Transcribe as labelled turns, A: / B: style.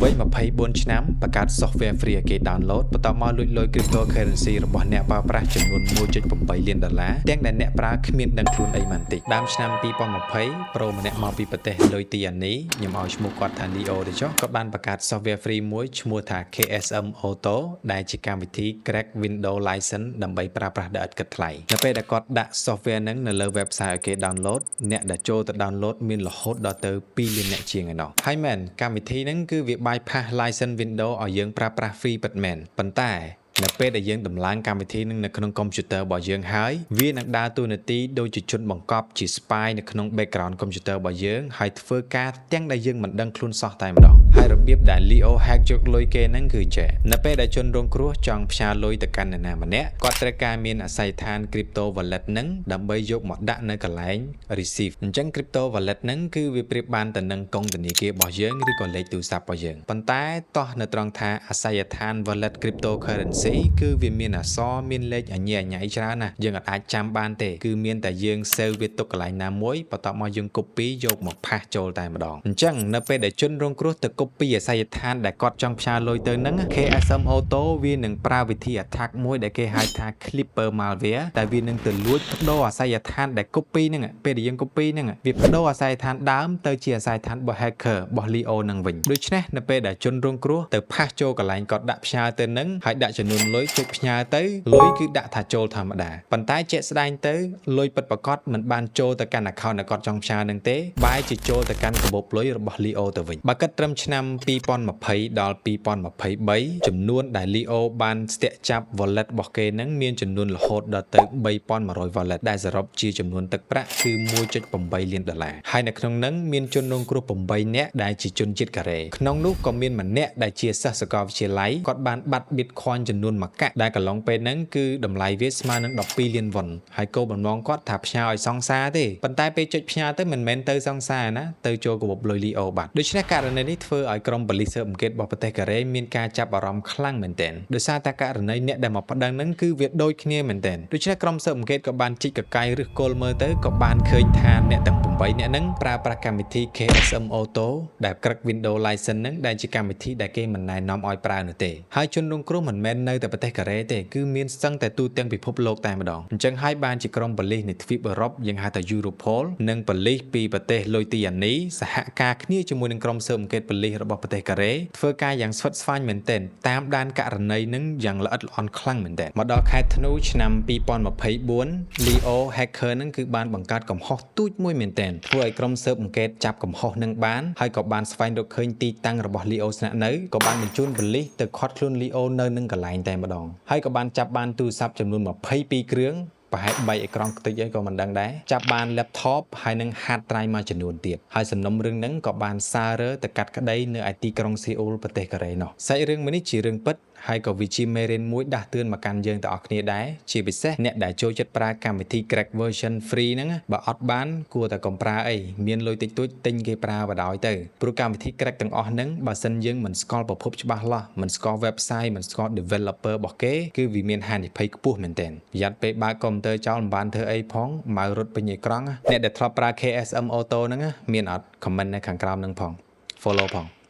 A: វ័យ24ឆ្នាំបង្កើត software free ឲ្យគេ download បន្ទាប់មកលួចលុយ cryptocurrency របស់អ្នកប្រើប្រាស់ចំនួន $1.8 លានទាំងដែលអ្នកប្រើគ្មានដឹងខ្លួនអីមិនតិចដើមឆ្នាំ2020 pro ម្នាក់មកពីប្រទេសលុយទីអានីខ្ញុំឲ្យឈ្មោះគាត់ថា Leo ទៅចុះគាត់បានបង្កើត software free មួយឈ្មោះថា KSM Auto ដែលជាកម្មវិធី crack Windows license ដើម្បីប្រើប្រាស់ដោយឥតគិតថ្លៃនៅពេលដែលគាត់ដាក់ software ហ្នឹងនៅលើ website ឲ្យគេ download អ្នកដែលចូលទៅ download មានរហូតដល់ទៅ 2 លានអ្នកជាងឯណោះហើយមែនកម្មវិធីហ្នឹងគឺវា bypass license Windows ឲ្យយើងប្រើប្រាស់ free ពិតមែនប៉ុន្តែនៅពេលដែលយើងដំឡើងកម្មវិធីនឹងនៅក្នុងកុំព្យូទ័ររបស់យើងហើយវានឹងដើរតួនាទីដូចជាជនបង្កប់ជា spy នៅក្នុង background កុំព្យូទ័ររបស់យើងហើយធ្វើការទាំងដែលយើងមិនដឹងខ្លួនសោះតែម្ដងហើយរបៀបដែល Leo hack យកលុយគេហ្នឹងគឺចេះនៅពេលដែលជនរងគ្រោះចង់ផ្ញើលុយទៅកាន់នរណាម្នាក់គាត់ត្រូវការមានអាស័យដ្ឋាន crypto wallet ហ្នឹងដើម្បីយកមកដាក់នៅកន្លែង receive អញ្ចឹង crypto wallet ហ្នឹងគឺវាប្រៀបបានទៅនឹងកុងធនាគាររបស់យើងឬក៏លេខទូរស័ព្ទរបស់យើងប៉ុន្តែតោះនៅត្រង់ថាអាស័យដ្ឋាន wallet cryptocurrencyគឺវាមានអក្សរមានលេខអញ្ញៃច្រើនណាស់យើងអាចចាំបានទេគឺមានតែយើង save វាទុកកន្លែងណាមួយបន្ទាប់មកយើង copy យកមកផាសចូលតែម្ដងអញ្ចឹងនៅពេលដែលជនរងគ្រោះទៅ copy អាស័យដ្ឋានដែលគាត់ចង់ផ្ញើលុយទៅហ្នឹង KSM Auto វានឹងប្រើវិធី attack មួយដែលគេហៅថា Clipper malware តែវានឹងទៅលួចបដូរអាស័យដ្ឋានដែល copy ហ្នឹងពេលដែលយើង copy ហ្នឹងវាបដូរអាស័យដ្ឋានដើមទៅជាអាស័យដ្ឋានរបស់ hacker របស់ Leo ហ្នឹងវិញដូច្នេះនៅពេលដែលជនរងគ្រោះទៅផាសចូលកន្លែងគាត់ដាក់ផ្ញើទៅហ្នឹងហើយដាក់ចំនួនលុយចុចផ្ញើទៅលុយគឺដាក់ថាចូលធម្មតាប៉ុន្តែជាក់ស្ដែងទៅលុយពិតប្រាកដមិនបានចូលទៅកាន់ account ដែលគាត់ចង់ផ្ញើនឹងទេបែរជាចូលទៅកាន់កាបូបលុយរបស់ Leo ទៅវិញបើគិតត្រឹមឆ្នាំ2020ដល់2023ចំនួនដែល Leo បានស្ទាក់ចាប់ wallet របស់គេនឹងមានចំនួនរហូតដល់ទៅ3100 wallet ដែលសរុបជាចំនួនទឹកប្រាក់គឺ $1.8 លានហើយនៅក្នុងនឹងមានជនរងគ្រោះ8នាក់ដែលជាជនជាតិកូរ៉េក្នុងនោះក៏មានម្នាក់ដែលជាសិស្សសាកលវិទ្យាល័យគាត់បានបាត់ Bitcoin ចំនួន1កាក់ដែលកន្លងពេលហ្នឹងគឺតម្លៃវាស្មើនឹង12 លានវ៉ុនហើយគោលបំណងគាត់ថាផ្ញើឲ្យសង្សារទេប៉ុន្តែពេលចុចផ្ញើទៅមិនមែនទៅសង្សារណាទៅចូលកាបូបលុយ Leo បាត់ដូច្នេះករណីនេះធ្វើឲ្យក្រុមប៉ូលីសស៊ើបអង្កេតរបស់ប្រទេសកូរ៉េមានការចាប់អារម្មណ៍ខ្លាំងមែនទែនដោយសារតែករណីអ្នកដែលមកប្តឹងហ្នឹងគឺវាដូចគ្នាមែនទែនដូច្នេះក្រុមស៊ើបអង្កេតក៏បានជីកកកាយឬគល់មើលទៅក៏បានឃើញថាអ្នកទាំង8នាក់ហ្នឹងប្រើប្រាស់កម្មវិធី KSM Auto ដែល crack Windows license ហ្នឹងដែលជាកម្មវិធីដែលគេមិនណែនាំឲ្យប្រើនោះទេហើយជនរងគ្រោះមិនមែននៅតែប្រទេសកូរ៉េទេគឺមានសឹងតែទូទាំងពិភពលោកតែម្ដងអញ្ចឹងហើយបានជាក្រុមប៉ូលីសនៃទ្វីបអឺរ៉ុបយើងហៅថា Europol និងប៉ូលីសពីប្រទេសលុយទីអានីសហការគ្នាជាមួយនឹងក្រុមស៊ើបអង្កេតប៉ូលីសរបស់ប្រទេសកូរ៉េធ្វើការយ៉ាងស្វិតស្វាញមែនទែនតាមដានករណីនឹងយ៉ាងល្អិតល្អន់ខ្លាំងមែនទែនមកដល់ខែធ្នូឆ្នាំ2024 Leo hacker នឹងគឺបានបង្កើតកំហុសទូចមួយមែនទែនធ្វើឲ្យក្រុមស៊ើបអង្កេតចាប់កំហុសនឹងបានហើយក៏បានស្វែងរកឃើញទីតាំងរបស់ Leo ស្នាក់នៅក៏បានបញ្ជូនប៉ូលីសទៅឃាត់ខ្លួន Leo នៅនឹងកន្លែងតែម្ដងហើយក៏បានចាប់បានទូរស័ព្ទចំនួន22គ្រឿងប្រហែល3អេក្រង់ខ្ទេចអីក៏មិនដឹងដែរចាប់បាន laptop ហើយនឹង hard drive មួយចំនួនទៀតហើយសំណុំរឿងហ្នឹងក៏បានសាររើទៅកាត់ក្តីនៅឯទីក្រុងសេអ៊ូលប្រទេសកូរ៉េនោះសាច់រឿងមួយនេះជារឿងពិតហើយក៏វាជាមេរៀនមួយដាស់តឿនមកកាន់យើងទាំងអស់គ្នាដែរជាពិសេសអ្នកដែលចូលចិត្តប្រើកម្មវិធី crack version free ហ្នឹងបើអត់បានគួរតែកុំប្រើអីមានលុយតិចតួចទិញគេប្រើបដ ாய் ទៅព្រោះកម្មវិធី crack ទាំងអស់ហ្នឹងបើសិនយើងមិនស្គាល់ប្រភពច្បាស់លាស់មិនស្គាល់ website មិនស្គាល់ developer របស់គេគឺវាមានហានិភ័យខ្ពស់មែនទែនប្រយ័ត្នពេលបើកកុំព្យូទ័រចោលមិនបានធ្វើអីផងម៉ៅរត់ពេញអេក្រង់អ្នកដែលធ្លាប់ប្រើ KSM Auto ហ្នឹងមានអត់ comment នៅខាងក្រោមហ្នឹងផង follow ផង